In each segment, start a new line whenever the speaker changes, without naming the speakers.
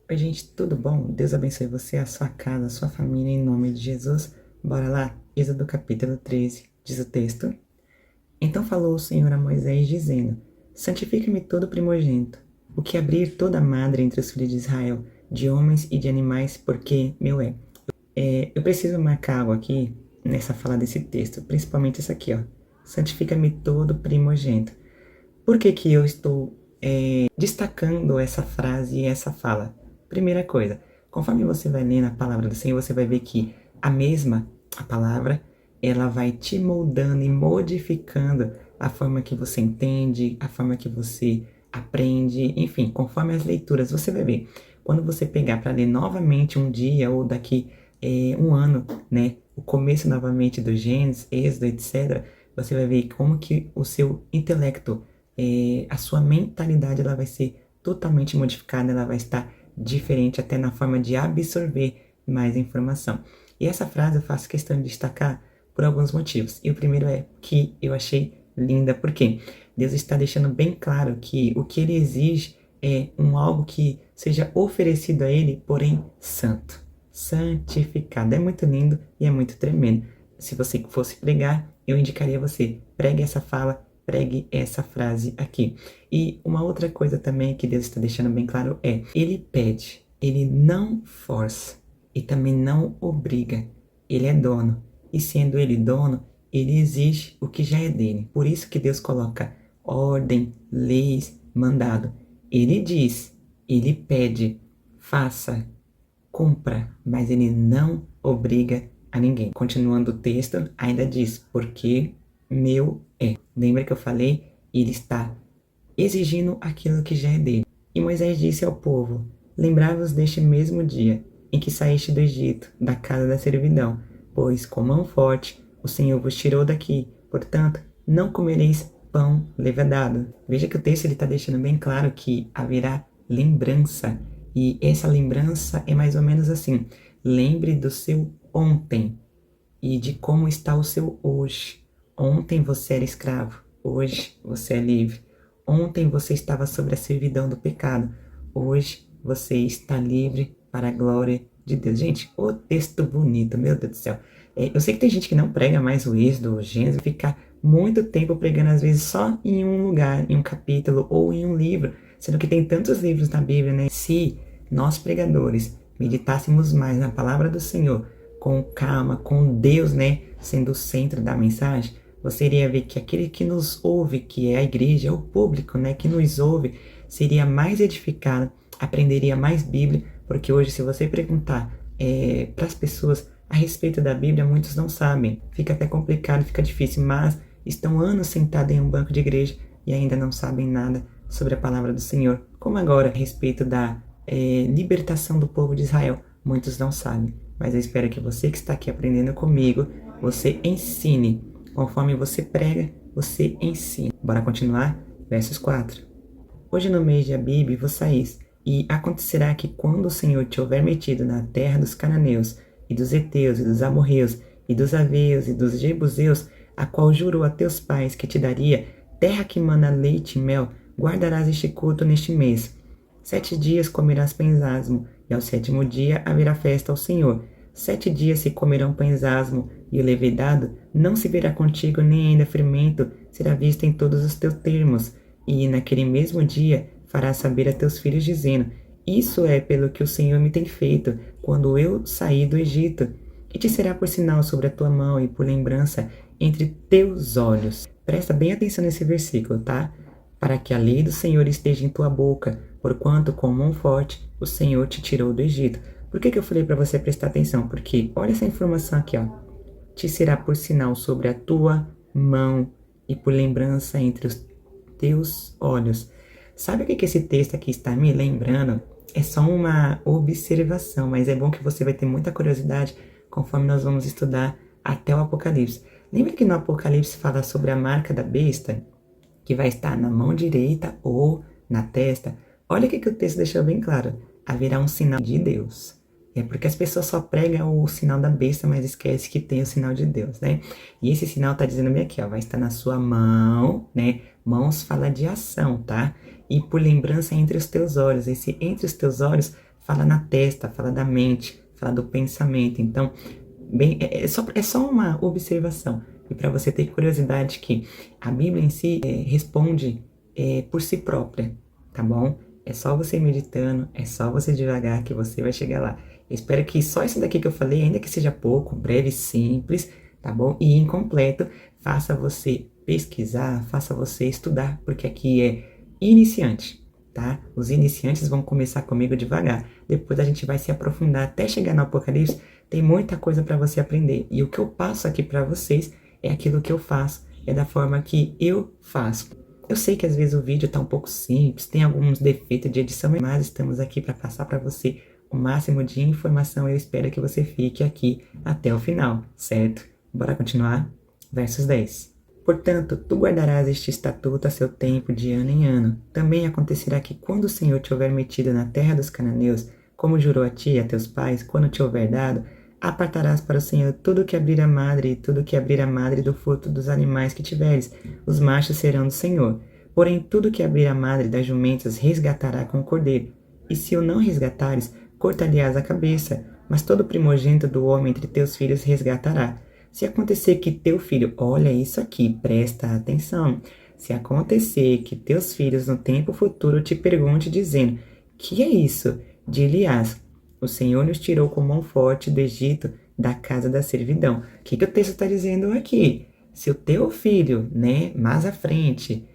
Oi, gente, tudo bom? Deus abençoe você, a sua casa, a sua família, em nome de Jesus. Bora lá? Êxodo capítulo 13, diz o texto. Então falou o Senhor a Moisés, dizendo: Santifica-me todo primogênito, o que abrir toda madre entre os filhos de Israel, de homens e de animais, porque meu é. Eu preciso marcar algo aqui nessa fala desse texto, principalmente essa aqui, ó. Santifica-me todo primogênito. Por que que eu estou destacando essa frase e essa fala? Primeira coisa, conforme você vai ler na palavra do Senhor, você vai ver que a palavra, ela vai te moldando e modificando a forma que você entende, a forma que você aprende, enfim, conforme as leituras, você vai ver. Quando você pegar para ler novamente um dia ou daqui um ano, né, o começo novamente do Gênesis, Êxodo, etc., você vai ver como que o seu intelecto, a sua mentalidade, ela vai ser totalmente modificada, ela vai estar diferente até na forma de absorver mais informação. E essa frase eu faço questão de destacar por alguns motivos. E o primeiro é que eu achei linda, porque Deus está deixando bem claro que o que ele exige é algo que seja oferecido a ele, porém santo, santificado. É muito lindo e é muito tremendo. Se você fosse pregar, eu indicaria você, pregue essa fala, pregue essa frase aqui. E uma outra coisa também que Deus está deixando bem claro é, ele pede, ele não força e também não obriga. Ele é dono. E sendo ele dono, ele exige o que já é dele. Por isso que Deus coloca ordem, leis, mandado. Ele diz, ele pede, faça, cumpra, mas ele não obriga a ninguém. Continuando o texto, ainda diz, porque meu é. Lembra que eu falei? Ele está exigindo aquilo que já é dele. E Moisés disse ao povo: Lembrai-vos deste mesmo dia em que saíste do Egito, da casa da servidão, pois com mão forte o Senhor vos tirou daqui. Portanto, não comereis pão levedado. Veja que o texto está deixando bem claro que haverá lembrança. E essa lembrança é mais ou menos assim: lembre do seu ontem e de como está o seu hoje. Ontem você era escravo, hoje você é livre. Ontem você estava sob a servidão do pecado, hoje você está livre para a glória de Deus. Gente, o texto bonito, meu Deus do céu. Eu sei que tem gente que não prega mais o Êxodo, o Gênesis, fica muito tempo pregando às vezes só em um lugar, em um capítulo ou em um livro, sendo que tem tantos livros na Bíblia, né? Se nós pregadores meditássemos mais na palavra do Senhor, com calma, com Deus, né, sendo o centro da mensagem, você iria ver que aquele que nos ouve, que é a igreja, é o público, né, que nos ouve, seria mais edificado, aprenderia mais Bíblia, porque hoje, se você perguntar para as pessoas a respeito da Bíblia, muitos não sabem. Fica até complicado, fica difícil, mas estão anos sentados em um banco de igreja e ainda não sabem nada sobre a palavra do Senhor. Como agora, a respeito da libertação do povo de Israel, muitos não sabem. Mas eu espero que você que está aqui aprendendo comigo, você ensine. Conforme você prega, você ensina. Bora continuar? Versos 4. Hoje no mês de Abibe vos saís, e acontecerá que quando o Senhor te houver metido na terra dos cananeus, e dos heteus, e dos amorreus, e dos aveus, e dos jebuseus, a qual jurou a teus pais que te daria, terra que mana leite e mel, guardarás este culto neste mês. 7 dias comerás pães asmo, e ao 7º dia haverá festa ao Senhor. 7 dias se comerão pães asmo, e o levedado não se verá contigo, nem ainda fermento será visto em todos os teus termos. E naquele mesmo dia farás saber a teus filhos, dizendo: Isso é pelo que o Senhor me tem feito, quando eu saí do Egito. E te será por sinal sobre a tua mão e por lembrança entre teus olhos. Presta bem atenção nesse versículo, tá? Para que a lei do Senhor esteja em tua boca, porquanto com mão forte o Senhor te tirou do Egito. Por que eu falei para você prestar atenção? Porque olha essa informação aqui, ó. Te será por sinal sobre a tua mão e por lembrança entre os teus olhos. Sabe o que esse texto aqui está me lembrando? É só uma observação, mas é bom que você vai ter muita curiosidade conforme nós vamos estudar até o Apocalipse. Lembra que no Apocalipse fala sobre a marca da besta, que vai estar na mão direita ou na testa? Olha o que o texto deixou bem claro. Haverá um sinal de Deus. É porque as pessoas só pregam o sinal da besta, mas esquece que tem o sinal de Deus, né? E esse sinal tá dizendo bem aqui, ó, vai estar na sua mão, né? Mãos fala de ação, tá? E por lembrança entre os teus olhos. Esse entre os teus olhos fala na testa, fala da mente, fala do pensamento. Então, é só uma observação. E para você ter curiosidade que a Bíblia em si responde por si própria, tá bom? É só você meditando, é só você devagar que você vai chegar lá. Eu espero que só isso daqui que eu falei, ainda que seja pouco, breve, simples, tá bom? E incompleto, faça você pesquisar, faça você estudar, porque aqui é iniciante, tá? Os iniciantes vão começar comigo devagar. Depois a gente vai se aprofundar até chegar no Apocalipse. Tem muita coisa para você aprender. E o que eu passo aqui para vocês é aquilo que eu faço, é da forma que eu faço. Eu sei que às vezes o vídeo tá um pouco simples, tem alguns defeitos de edição, mas estamos aqui para passar para você o máximo de informação. Eu espero que você fique aqui até o final, certo? Bora continuar? Versos 10. Portanto, tu guardarás este estatuto a seu tempo, de ano em ano. Também acontecerá que quando o Senhor te houver metido na terra dos cananeus, como jurou a ti e a teus pais, quando te houver dado, apartarás para o Senhor tudo que abrir a madre e tudo que abrir a madre do fruto dos animais que tiveres. Os machos serão do Senhor. Porém, tudo que abrir a madre das jumentas resgatará com o cordeiro. E se o não resgatares, cortar-lhe-ás a cabeça. Mas todo primogênito do homem entre teus filhos resgatará. Se acontecer que teu filho, olha isso aqui, presta atenção. Se acontecer que teus filhos no tempo futuro te pergunte dizendo, que é isso? Dir-lhe-ás, o Senhor nos tirou com mão forte do Egito, da casa da servidão. O que o texto está dizendo aqui? Se o teu filho, né, mais à frente,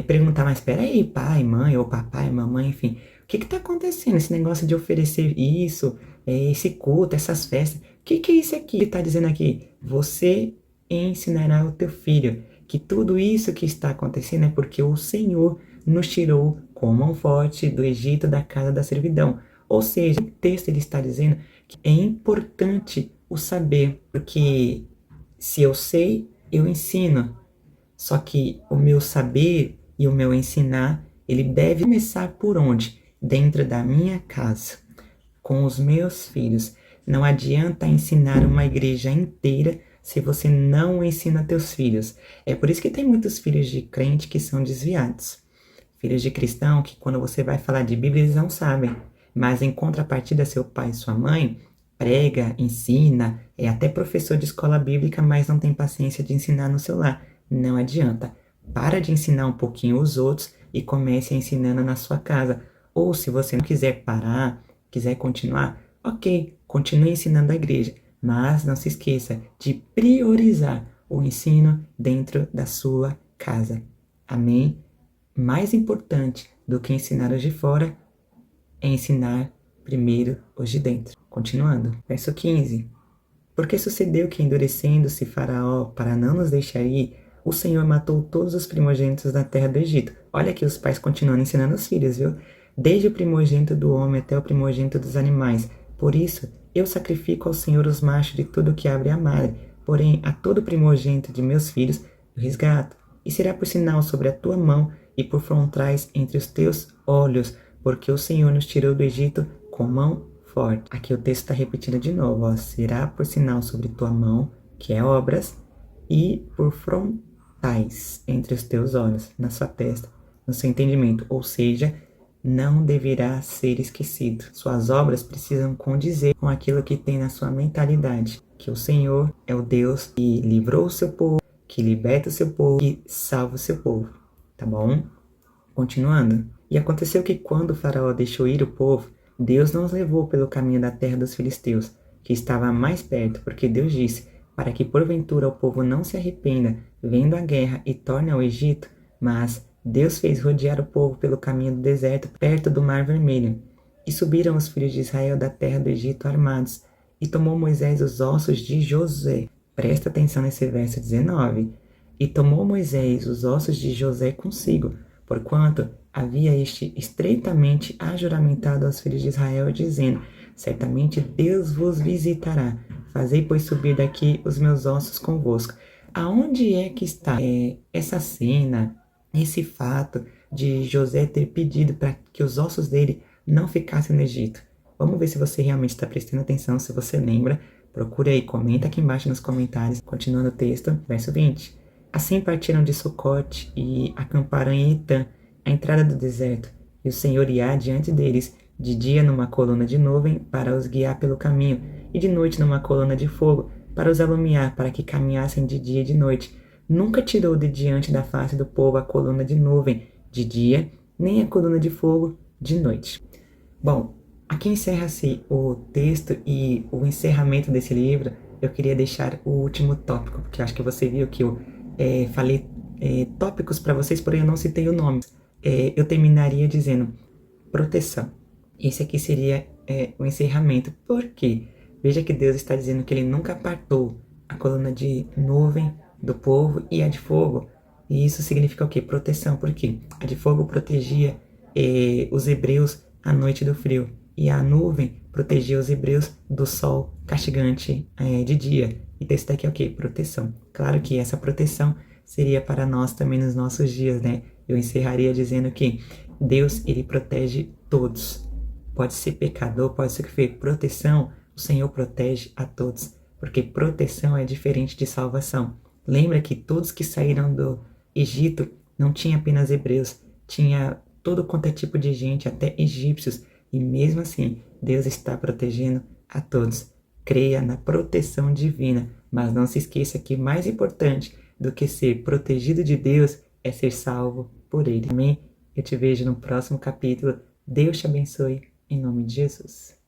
perguntar, mas espera aí, pai, mãe, ou papai, mamãe, enfim, o que está acontecendo? Esse negócio de oferecer isso, esse culto, essas festas, o que é isso aqui? Ele está dizendo aqui, você ensinará ao teu filho que tudo isso que está acontecendo é porque o Senhor nos tirou com mão forte do Egito, da casa da servidão. Ou seja, o texto ele está dizendo que é importante o saber, porque se eu sei, eu ensino. Só que o meu saber e o meu ensinar, ele deve começar por onde? Dentro da minha casa, com os meus filhos. Não adianta ensinar uma igreja inteira se você não ensina teus filhos. É por isso que tem muitos filhos de crente que são desviados. Filhos de cristão que quando você vai falar de Bíblia eles não sabem. Mas em contrapartida, seu pai e sua mãe prega, ensina, é até professor de escola bíblica, mas não tem paciência de ensinar no seu lar. Não adianta. Para de ensinar um pouquinho os outros e comece a ensinando na sua casa. Ou se você não quiser parar, quiser continuar, ok, continue ensinando a igreja. Mas não se esqueça de priorizar o ensino dentro da sua casa. Amém? Mais importante do que ensinar os de fora é ensinar primeiro os de dentro. Continuando, verso 15. Porque sucedeu que, endurecendo-se Faraó para não nos deixar ir, o Senhor matou todos os primogênitos da terra do Egito. Olha aqui os pais continuando ensinando os filhos, viu? Desde o primogênito do homem até o primogênito dos animais. Por isso, eu sacrifico ao Senhor os machos de tudo que abre a madre. Porém, a todo primogênito de meus filhos eu resgato. E será por sinal sobre a tua mão e por frontais entre os teus olhos, porque o Senhor nos tirou do Egito com mão forte. Aqui o texto está repetindo de novo, ó. Será por sinal sobre tua mão, que é obras, e por frontais entre os teus olhos, na sua testa, no seu entendimento. Ou seja, não deverá ser esquecido. Suas obras precisam condizer com aquilo que tem na sua mentalidade. Que o Senhor é o Deus que livrou o seu povo, que liberta o seu povo e salva o seu povo. Tá bom? Continuando. E aconteceu que quando o Faraó deixou ir o povo, Deus não os levou pelo caminho da terra dos filisteus, que estava mais perto, porque Deus disse, para que porventura o povo não se arrependa, vendo a guerra e torne ao Egito, mas Deus fez rodear o povo pelo caminho do deserto, perto do Mar Vermelho. E subiram os filhos de Israel da terra do Egito armados, e tomou Moisés os ossos de José. Presta atenção nesse verso 19. E tomou Moisés os ossos de José consigo, porquanto havia este estreitamente ajuramentado aos filhos de Israel, dizendo, certamente Deus vos visitará, fazei pois subir daqui os meus ossos convosco. Aonde é que está essa cena, esse fato de José ter pedido para que os ossos dele não ficassem no Egito? Vamos ver se você realmente está prestando atenção, se você lembra. Procure aí, comenta aqui embaixo nos comentários. Continuando o texto, verso 20. Assim partiram de Sucote e acamparam em Etã, a entrada do deserto, e o Senhor ia diante deles, de dia numa coluna de nuvem para os guiar pelo caminho, e de noite numa coluna de fogo para os alumiar, para que caminhassem de dia e de noite. Nunca tirou de diante da face do povo a coluna de nuvem de dia, nem a coluna de fogo de noite. Bom, aqui encerra-se o texto e o encerramento desse livro. Eu queria deixar o último tópico, porque acho que você viu que eu falei tópicos para vocês, porém eu não citei o nome. Eu terminaria dizendo proteção. Esse aqui seria o encerramento. Por quê? Veja que Deus está dizendo que ele nunca apartou a coluna de nuvem do povo e a de fogo. E isso significa o quê? Proteção. Por quê? A de fogo protegia os hebreus à noite do frio. E a nuvem protegia os hebreus do sol castigante de dia. Então isso daqui é o quê? Proteção. Claro que essa proteção seria para nós também nos nossos dias, né? Eu encerraria dizendo que Deus, ele protege todos. Pode ser pecador, pode ser que foi proteção, o Senhor protege a todos, porque proteção é diferente de salvação. Lembra que todos que saíram do Egito não tinha apenas hebreus, tinha todo quanto é tipo de gente, até egípcios, e mesmo assim, Deus está protegendo a todos. Creia na proteção divina, mas não se esqueça que mais importante do que ser protegido de Deus é ser salvo por Ele. Amém? Eu te vejo no próximo capítulo. Deus te abençoe, em nome de Jesus.